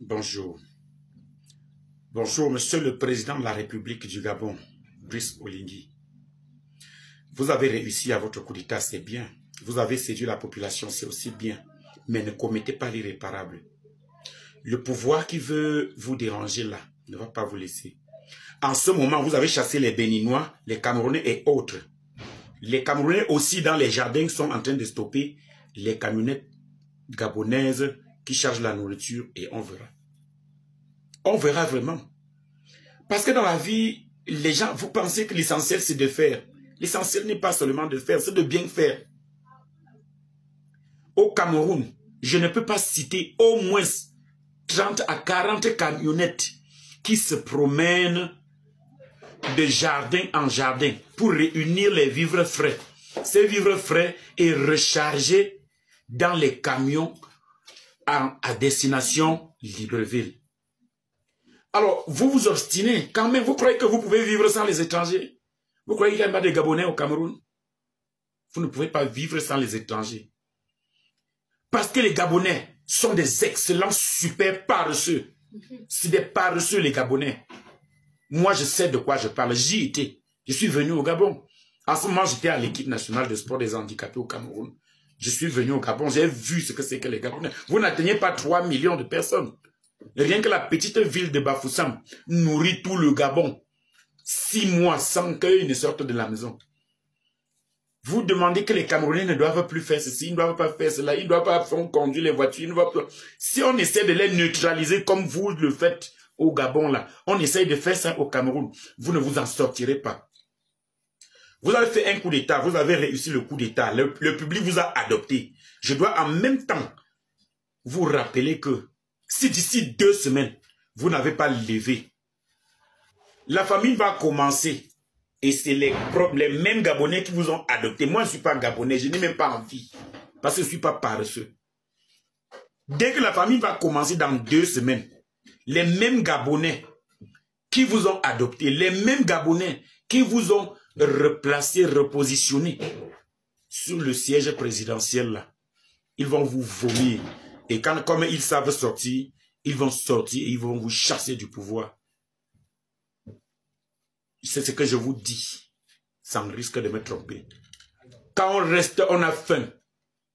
Bonjour. Bonjour, Monsieur le Président de la République du Gabon, Brice Oligui. Vous avez réussi à votre coup d'État, c'est bien. Vous avez séduit la population, c'est aussi bien. Mais ne commettez pas l'irréparable. Le pouvoir qui veut vous déranger là ne va pas vous laisser. En ce moment, vous avez chassé les Béninois, les Camerounais et autres. Les Camerounais aussi dans les jardins sont en train de stopper les camionnettes gabonaises qui chargent la nourriture et on verra. On verra vraiment. Parce que dans la vie, les gens, vous pensez que l'essentiel c'est de faire. L'essentiel n'est pas seulement de faire, c'est de bien faire. Au Cameroun, je ne peux pas citer au moins 30 à 40 camionnettes qui se promènent de jardin en jardin pour réunir les vivres frais. Ces vivres frais est rechargé dans les camions à destination Libreville. Alors, vous vous obstinez quand même. Vous croyez que vous pouvez vivre sans les étrangers? Vous croyez qu'il n'y a pas de Gabonais au Cameroun? Vous ne pouvez pas vivre sans les étrangers. Parce que les Gabonais sont des excellents, super paresseux. C'est des paresseux, les Gabonais. Moi, je sais de quoi je parle. J'y étais. Je suis venu au Gabon. En ce moment, j'étais à l'équipe nationale de sport des handicapés au Cameroun. Je suis venu au Gabon. J'ai vu ce que c'est que les Gabonais. Vous n'atteignez pas 3 millions de personnes. Rien que la petite ville de Bafoussam nourrit tout le Gabon. 6 mois sans qu'ils ne sortent de la maison. Vous demandez que les Camerounais ne doivent plus faire ceci, ils ne doivent pas faire cela, ils ne doivent pas conduire les voitures, ils ne doivent pas... Si on essaie de les neutraliser comme vous le faites au Gabon, là, on essaie de faire ça au Cameroun, vous ne vous en sortirez pas. Vous avez fait un coup d'État, vous avez réussi le coup d'État, le public vous a adopté. Je dois en même temps vous rappeler que si d'ici 2 semaines, vous n'avez pas levé, la famine va commencer. Et c'est les mêmes Gabonais qui vous ont adopté. Moi, je ne suis pas Gabonais, je n'ai même pas envie. Parce que je ne suis pas paresseux. Dès que la famine va commencer dans 2 semaines, les mêmes Gabonais qui vous ont adopté, les mêmes Gabonais qui vous ont replacé, repositionné sur le siège présidentiel, là, ils vont vous vomir. Et comme ils savent sortir, ils vont sortir et ils vont vous chasser du pouvoir. C'est ce que je vous dis, sans risque de me tromper. Quand on reste, on a faim.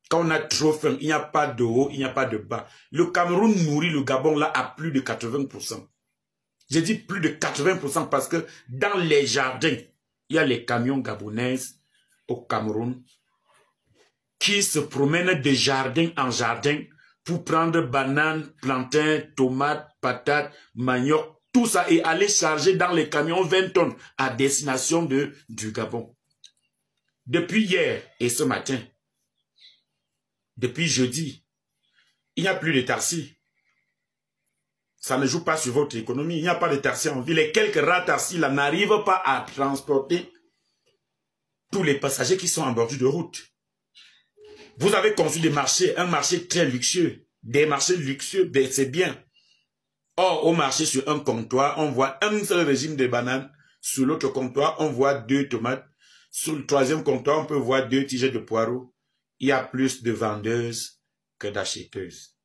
Quand on a trop faim, il n'y a pas de haut, il n'y a pas de bas. Le Cameroun nourrit le Gabon là à plus de 80%. J'ai dit plus de 80% parce que dans les jardins, il y a les camions gabonais au Cameroun qui se promènent de jardin en jardin pour prendre bananes, plantains, tomates, patates, manioc, tout ça et aller charger dans les camions 20 tonnes à destination du Gabon. Depuis hier et ce matin, depuis jeudi, il n'y a plus de taxis. Ça ne joue pas sur votre économie. Il n'y a pas de taxis en ville. Les quelques rares taxis là n'arrivent pas à transporter tous les passagers qui sont en bordure de route. Vous avez conçu des marchés, un marché très luxueux. Des marchés luxueux, c'est bien. Or, au marché, sur un comptoir, on voit un seul régime de bananes. Sur l'autre comptoir, on voit 2 tomates. Sur le 3e comptoir, on peut voir 2 tiges de poireaux. Il y a plus de vendeuses que d'acheteuses.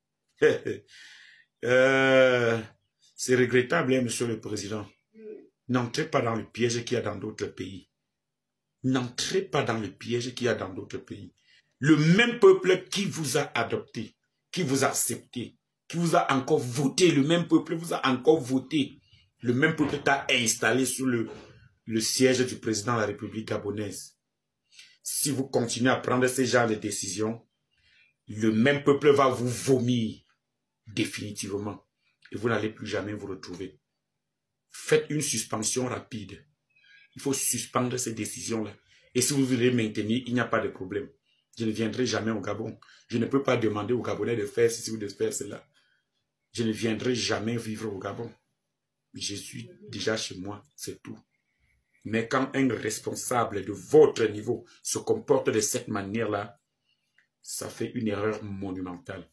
C'est regrettable, hein, Monsieur le Président. N'entrez pas dans le piège qu'il y a dans d'autres pays. N'entrez pas dans le piège qu'il y a dans d'autres pays. Le même peuple qui vous a adopté, qui vous a accepté, qui vous a encore voté, le même peuple vous a encore voté. Le même peuple t'a installé sous le siège du président de la République gabonaise. Si vous continuez à prendre ce genre de décisions, le même peuple va vous vomir définitivement. Et vous n'allez plus jamais vous retrouver. Faites une suspension rapide. Il faut suspendre ces décisions-là. Et si vous voulez maintenir, il n'y a pas de problème. Je ne viendrai jamais au Gabon. Je ne peux pas demander aux Gabonais de faire ceci ou de faire cela. Je ne viendrai jamais vivre au Gabon. Je suis déjà chez moi, c'est tout. Mais quand un responsable de votre niveau se comporte de cette manière-là, ça fait une erreur monumentale.